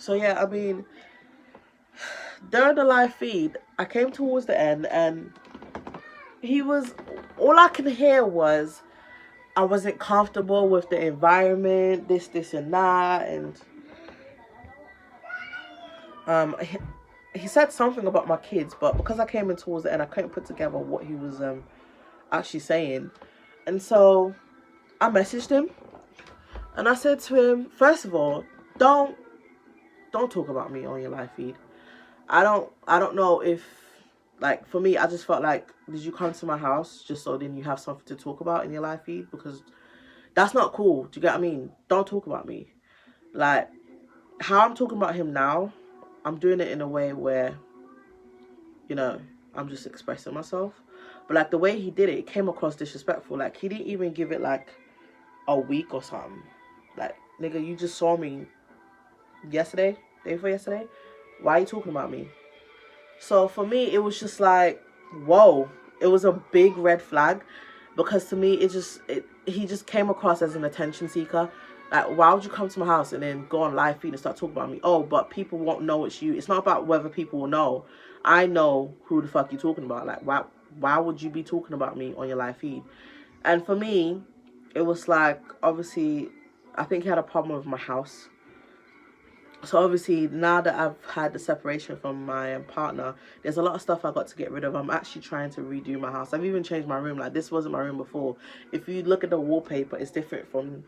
So yeah, I mean, during the live feed, I came towards the end, and he was, all I could hear was I wasn't comfortable with the environment, this, and that, and he said something about my kids, but because I came in towards the end, I couldn't put together what he was actually saying, and so I messaged him, and I said to him, first of all, don't talk about me on your live feed. I don't know if, like, for me, I just felt like, did you come to my house just so then you have something to talk about in your live feed? Because that's not cool. Do you get what I mean? Don't talk about me. Like, how I'm talking about him now, I'm doing it in a way where, you know, I'm just expressing myself. But like the way he did it, it came across disrespectful. Like, he didn't even give it like a week or something. Like, nigga, you just saw me yesterday, day before yesterday. Why are you talking about me? So for me, it was just like, whoa. It was a big red flag, because to me, he just came across as an attention seeker. Like, why would you come to my house and then go on live feed and start talking about me? Oh, but people won't know it's you. It's not about whether people will know. I know who the fuck you're talking about. Like, why would you be talking about me on your live feed? And for me, it was like, obviously, I think he had a problem with my house. So obviously, now that I've had the separation from my partner, there's a lot of stuff I got to get rid of. I'm actually trying to redo my house. I've even changed my room. Like, this wasn't my room before. If you look at the wallpaper, it's different from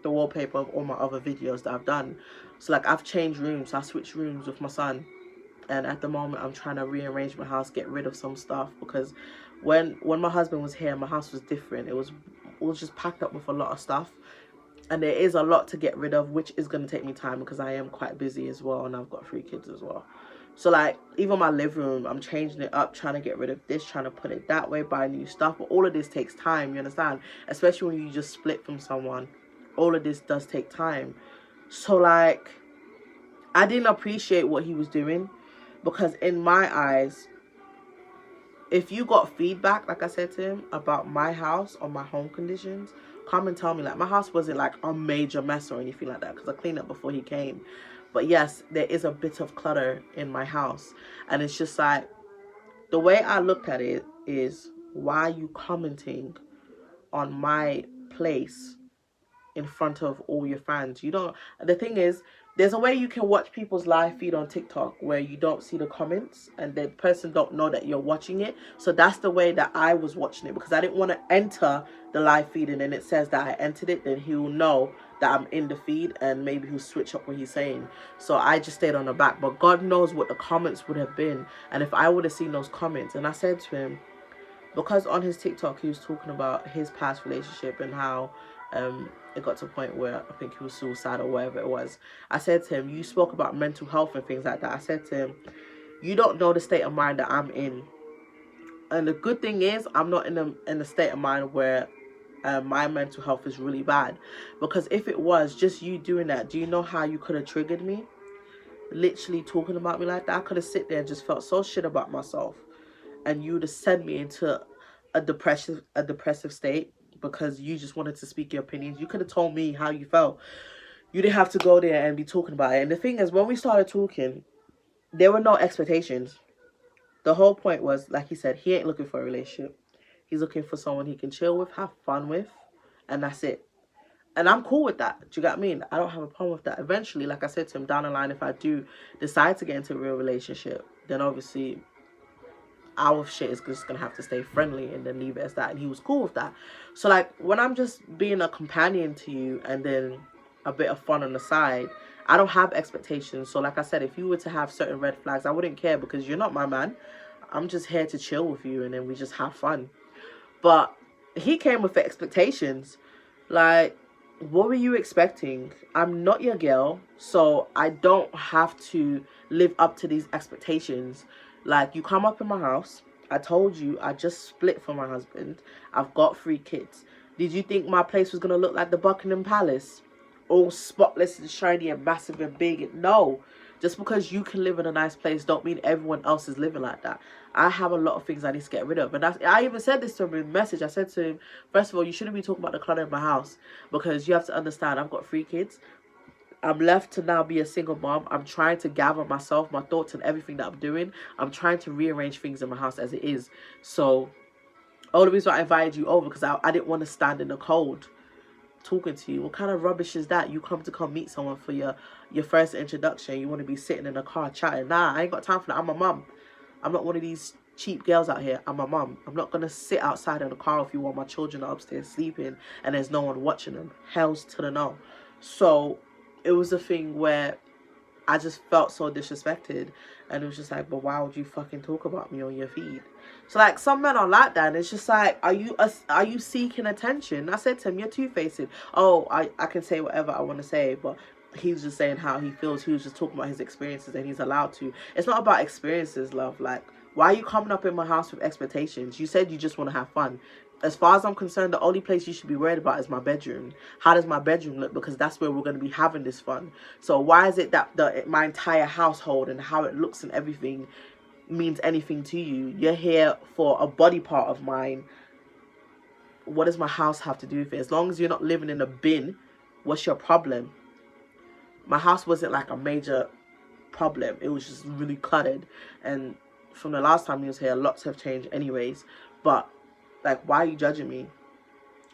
the wallpaper of all my other videos that I've done. So like, I've changed rooms. I switched rooms with my son, and at the moment I'm trying to rearrange my house, get rid of some stuff, because when my husband was here, my house was different. It was just packed up with a lot of stuff, and there is a lot to get rid of, which is going to take me time because I am quite busy as well, and I've got 3 kids as well. So like, even my living room, I'm changing it up, trying to get rid of this, trying to put it that way, buy new stuff. But all of this takes time, you understand? Especially when you just split from someone, all of this does take time. So like, I didn't appreciate what he was doing, because in my eyes, if you got feedback, like I said to him, about my house or my home conditions, come and tell me. Like, my house wasn't like a major mess or anything like that, because I cleaned up before he came. But yes, there is a bit of clutter in my house. And it's just like, the way I looked at it is, why are you commenting on my place in front of all your fans? You don't. The thing is, there's a way you can watch people's live feed on TikTok where you don't see the comments and the person don't know that you're watching it. So that's the way that I was watching it, because I didn't want to enter the live feed and then it says that I entered it. Then he will know that I'm in the feed, and maybe he'll switch up what he's saying. So I just stayed on the back. But God knows what the comments would have been, and if I would have seen those comments. And I said to him, because on his TikTok he was talking about his past relationship and how it got to a point where I think he was suicidal or whatever it was. I said to him, you spoke about mental health and things like that. I said to him, you don't know the state of mind that I'm in. And the good thing is, I'm not in a state of mind where my mental health is really bad. Because if it was just you doing that, do you know how you could have triggered me? Literally talking about me like that. I could have sit there and just felt so shit about myself, and you would have sent me into a depressive state because you just wanted to speak your opinions. You could have told me how you felt. You didn't have to go there and be talking about it. And the thing is, when we started talking, there were no expectations. The whole point was, like he said, he ain't looking for a relationship. He's looking for someone he can chill with, have fun with, and that's it. And I'm cool with that. Do you get what I mean? I don't have a problem with that. Eventually, like I said to him, down the line, if I do decide to get into a real relationship, then obviously our shit is just gonna have to stay friendly and then leave it as that. And he was cool with that. So like, when I'm just being a companion to you and then a bit of fun on the side, I don't have expectations. So like I said, if you were to have certain red flags, I wouldn't care, because you're not my man. I'm just here to chill with you and then we just have fun. But he came with expectations. Like, what were you expecting? I'm not your girl, so I don't have to live up to these expectations. Like, you come up in my house, I told you I just split from my husband, I've got 3 kids. Did you think my place was going to look like the Buckingham Palace? All spotless and shiny and massive and big? No. Just because you can live in a nice place don't mean everyone else is living like that. I have a lot of things I need to get rid of. And I even said this to him in a message. I said to him, first of all, you shouldn't be talking about the clutter in my house, because you have to understand, I've got 3 kids. I'm left to now be a single mom. I'm trying to gather myself, my thoughts, and everything that I'm doing. I'm trying to rearrange things in my house as it is. So, all the reason why I invited you over, because I didn't want to stand in the cold talking to you. What kind of rubbish is that? You come meet someone for your first introduction. You want to be sitting in a car chatting. Nah, I ain't got time for that. I'm a mum. I'm not one of these cheap girls out here. I'm a mum. I'm not going to sit outside in the car with you while my children are upstairs sleeping and there's no one watching them. Hell's to the no. So it was a thing where I just felt so disrespected, and it was just like, but why would you fucking talk about me on your feed? So like, some men are like that, and it's just like, are you seeking attention? I said to him, you're two-faced. Oh, I can say whatever I want to say, but he's just saying how he feels. He was just talking about his experiences, and he's allowed to. It's not about experiences, love. Like, why are you coming up in my house with expectations? You said you just want to have fun. As far as I'm concerned, the only place you should be worried about is my bedroom. How does my bedroom look? Because that's where we're going to be having this fun. So why is it that my entire household and how it looks and everything means anything to you? You're here for a body part of mine. What does my house have to do with it? As long as you're not living in a bin, what's your problem? My house wasn't like a major problem. It was just really cluttered. And from the last time he was here, lots have changed anyways. But like, why are you judging me?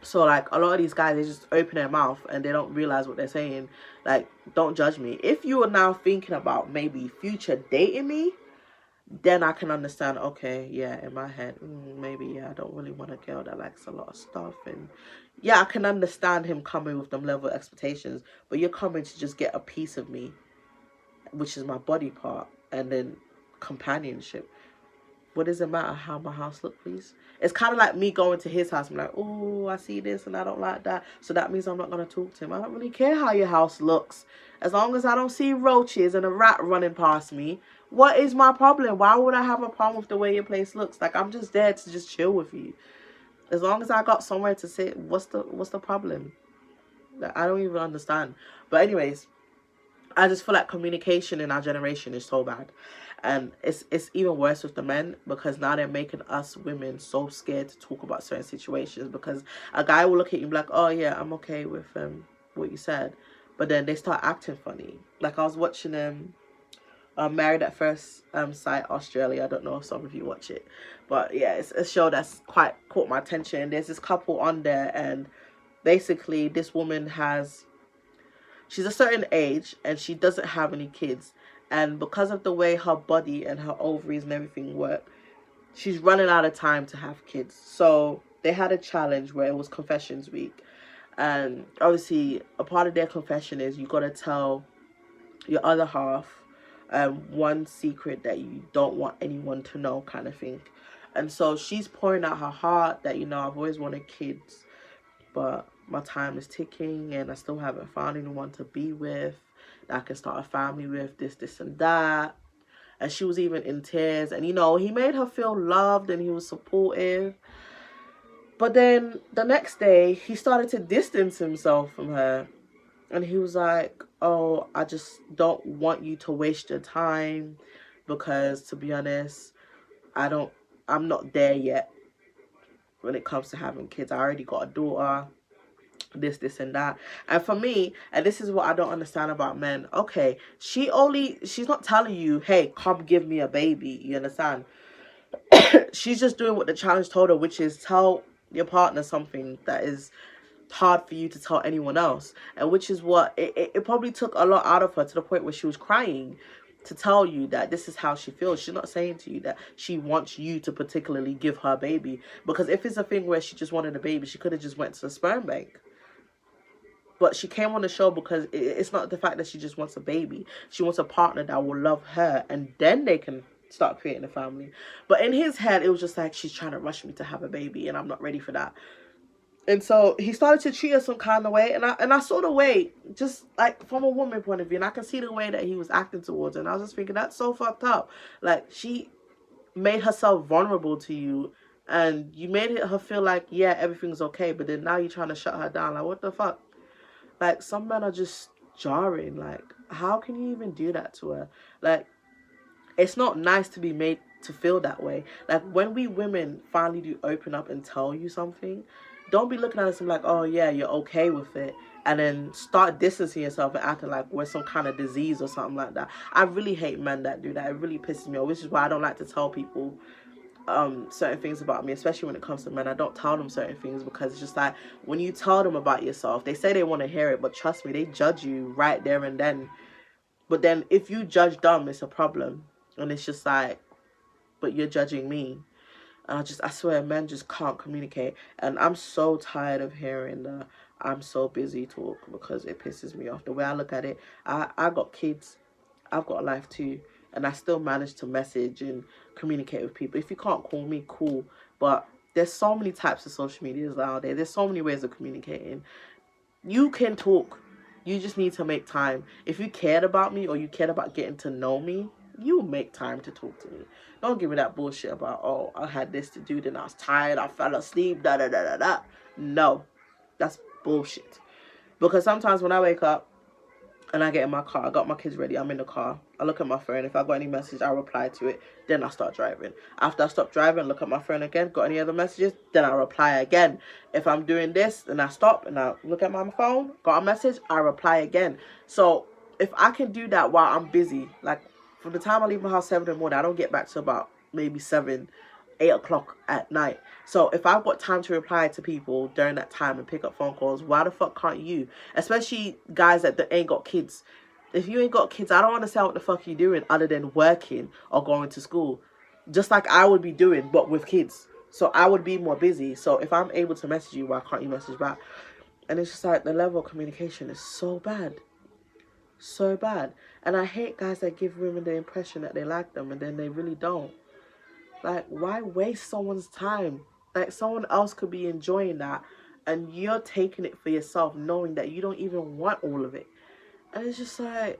So like, a lot of these guys, they just open their mouth and they don't realize what they're saying. Like, don't judge me. If you are now thinking about maybe future dating me, then I can understand, okay, yeah, in my head, maybe, yeah, I don't really want a girl that likes a lot of stuff. And yeah, I can understand him coming with them level of expectations, but you're coming to just get a piece of me, which is my body part, and then companionship. What does it matter how my house look, please? It's kind of like me going to his house. I'm like, oh, I see this and I don't like that. So that means I'm not going to talk to him. I don't really care how your house looks. As long as I don't see roaches and a rat running past me, what is my problem? Why would I have a problem with the way your place looks? Like, I'm just there to just chill with you. As long as I got somewhere to sit, what's the problem? Like, I don't even understand. But anyways, I just feel like communication in our generation is so bad. And it's even worse with the men, because now they're making us women so scared to talk about certain situations, because a guy will look at you and be like, oh yeah, I'm okay with what you said, but then they start acting funny. Like, I was watching Married at First Sight Australia. I don't know if some of you watch it, but yeah, it's a show that's quite caught my attention. There's this couple on there, and basically this woman she's a certain age and she doesn't have any kids. And because of the way her body and her ovaries and everything work, she's running out of time to have kids. So they had a challenge where it was confessions week. And obviously, a part of their confession is you got to tell your other half one secret that you don't want anyone to know, kind of thing. And so she's pouring out her heart that, I've always wanted kids, but my time is ticking and I still haven't found anyone to be with, that I can start a family with, this and that. And she was even in tears, and he made her feel loved and he was supportive. But then the next day he started to distance himself from her, and he was like, oh, I just don't want you to waste your time, because to be honest, I'm not there yet when it comes to having kids. I already got a daughter, this and that. And for me, and this is what I don't understand about men, okay, she's not telling you, hey, come give me a baby, you understand? She's just doing what the challenge told her, which is tell your partner something that is hard for you to tell anyone else. And which is what it probably took a lot out of her, to the point where she was crying, to tell you that this is how she feels. She's not saying to you that she wants you to particularly give her a baby, because if it's a thing where she just wanted a baby, she could have just went to the sperm bank. But she came on the show because it's not the fact that she just wants a baby. She wants a partner that will love her, and then they can start creating a family. But in his head, it was just like, she's trying to rush me to have a baby, and I'm not ready for that. And so he started to treat her some kind of way, and I saw the way, just like from a woman point of view, and I can see the way that he was acting towards her, and I was just thinking, that's so fucked up. Like, she made herself vulnerable to you, and you made her feel like, yeah, everything's okay, but then now you're trying to shut her down. Like, what the fuck? Like, some men are just jarring. Like, how can you even do that to her? Like, it's not nice to be made to feel that way. Like, when we women finally do open up and tell you something, don't be looking at us and like, oh yeah, you're okay with it. and then start distancing yourself and acting like we're some kind of disease or something like that. I really hate men that do that. It really pisses me off, which is why I don't like to tell people certain things about me, especially when it comes to men. I don't tell them certain things because it's just like, when you tell them about yourself, they say they want to hear it, but trust me, they judge you right there and then. But then if you judge them, it's a problem. And it's just like, but you're judging me. And I swear, men just can't communicate. And I'm so tired of hearing the I'm so busy talk, because it pisses me off. The way I look at it, I got kids, I've got a life too, and I still manage to message and communicate with people. If you can't call me, cool. But there's so many types of social medias out there. There's so many ways of communicating. You can talk. You just need to make time. If you cared about me or you cared about getting to know me, you make time to talk to me. Don't give me that bullshit about, oh, I had this to do, then I was tired, I fell asleep, da da da da da. No, that's bullshit. Because sometimes when I wake up and I get in my car, I got my kids ready, I'm in the car, I look at my phone. If I got any message, I reply to it, then I start driving. After I stop driving, look at my phone again, got any other messages, then I reply again. If I'm doing this, then I stop and I look at my phone, got a message, I reply again. So if I can do that while I'm busy, like from the time I leave my house 7 in the morning, I don't get back to about maybe 7, 8 o'clock at night. So if I've got time to reply to people during that time and pick up phone calls, why the fuck can't you? Especially guys that ain't got kids. If you ain't got kids, I don't understand what the fuck you're doing other than working or going to school. Just like I would be doing, but with kids. So I would be more busy. So if I'm able to message you, why can't you message back? And it's just like, the level of communication is so bad. So bad. And I hate guys that give women the impression that they like them and then they really don't. Like, why waste someone's time? Like, someone else could be enjoying that and you're taking it for yourself, knowing that you don't even want all of it. And it's just like,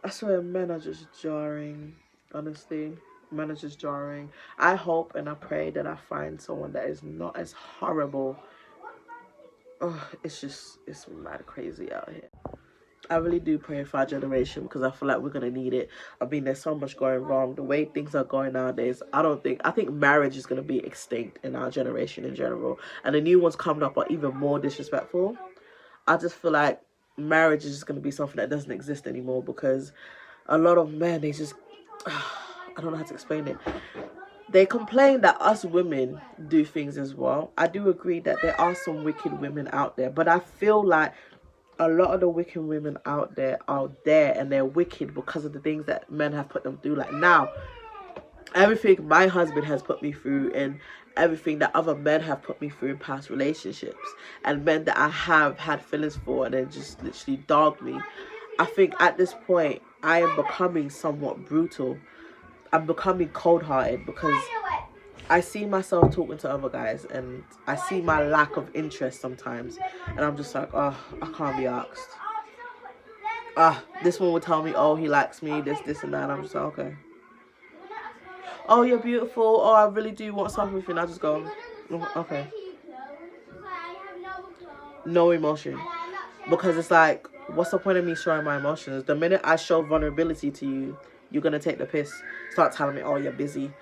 I swear, men are just jarring. Honestly, men are just jarring. I hope and I pray that I find someone that is not as horrible. It's mad crazy out here. I really do pray for our generation, because I feel like we're going to need it. I mean, there's so much going wrong. The way things are going nowadays, I think marriage is going to be extinct in our generation in general. And the new ones coming up are even more disrespectful. I just feel like marriage is just going to be something that doesn't exist anymore, because a lot of men, they just, I don't know how to explain it. They complain that us women do things as well. I do agree that there are some wicked women out there, but I feel like a lot of the wicked women out there are there, and they're wicked because of the things that men have put them through. Like now, everything my husband has put me through, and everything that other men have put me through in past relationships, and men that I have had feelings for and then just literally dogged me. I think at this point, I am becoming somewhat brutal. I'm becoming cold-hearted, because I see myself talking to other guys and I see my lack of interest sometimes, and I'm just like, oh, I can't be asked. This one would tell me, oh, he likes me, this and that, and I'm just like, okay. Oh, you're beautiful, oh, I really do want something with you, and I just go, okay. No emotion. Because it's like, what's the point of me showing my emotions? The minute I show vulnerability to you, you're going to take the piss. Start telling me, oh, you're busy.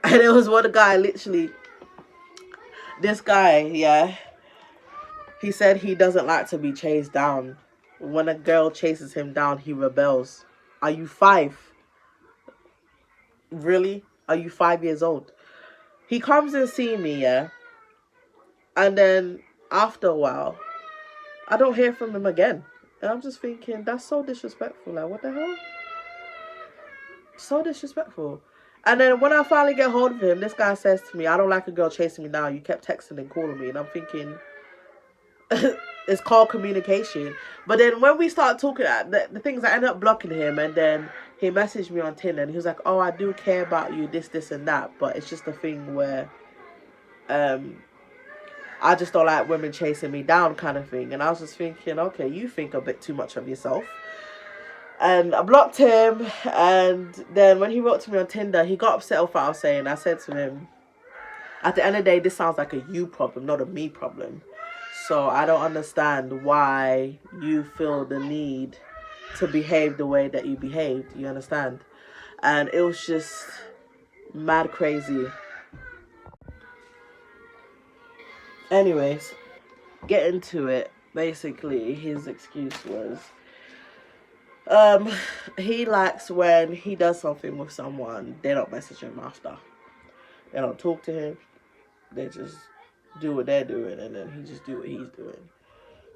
And it was one guy, literally, this guy, yeah, he said he doesn't like to be chased down. When a girl chases him down, he rebels. Are you 5? Really? Are you 5 years old? He comes and see me, yeah, and then after a while, I don't hear from him again. And I'm just thinking, that's so disrespectful. Like, what the hell? So disrespectful. And then when I finally get hold of him, this guy says to me, I don't like a girl chasing me down. You kept texting and calling me. And I'm thinking, it's called communication. But then when we start talking, the things, I end up blocking him. And then he messaged me on Tinder. And he was like, oh, I do care about you, this, and that. But it's just a thing where I just don't like women chasing me down kind of thing. And I was just thinking, okay, you think a bit too much of yourself. And I blocked him, and then when he wrote to me on Tinder, he got upset with what I was saying. I said to him, at the end of the day, this sounds like a you problem, not a me problem. So I don't understand why you feel the need to behave the way that you behaved. You understand? And it was just mad crazy. Anyways, get into it. basically his excuse was he likes when he does something with someone, they don't message him after. They don't talk to him. They just do what they're doing, and then he just do what he's doing.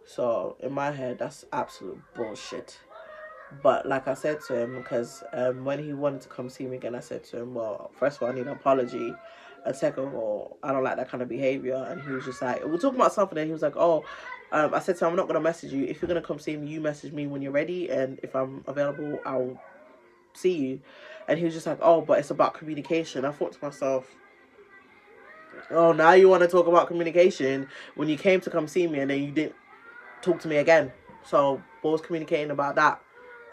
So in my head, that's absolute bullshit. But like I said to him, because when he wanted to come see me again, I said to him, well, first of all, I need an apology. And second of all, I don't like that kind of behavior. And he was just like, we're talking about something, and he was like, oh, I said to him, I'm not going to message you. If you're going to come see me, you message me when you're ready. And if I'm available, I'll see you. And he was just like, oh, but it's about communication. I thought to myself, oh, now you want to talk about communication when you came to come see me and then you didn't talk to me again. So what was communicating about that?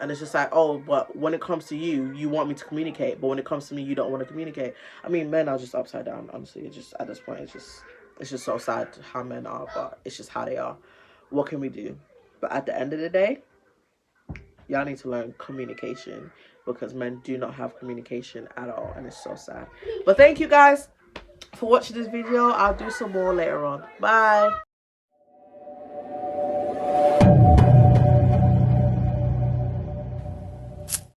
And it's just like, oh, but when it comes to you, you want me to communicate, but when it comes to me, you don't want to communicate. I mean, men are just upside down, honestly. It's just, at this point, it's just so sad how men are, but it's just how they are. What can we do? But at the end of the day, y'all need to learn communication, because men do not have communication at all, and it's so sad. But thank you guys for watching this video. I'll do some more later on. Bye.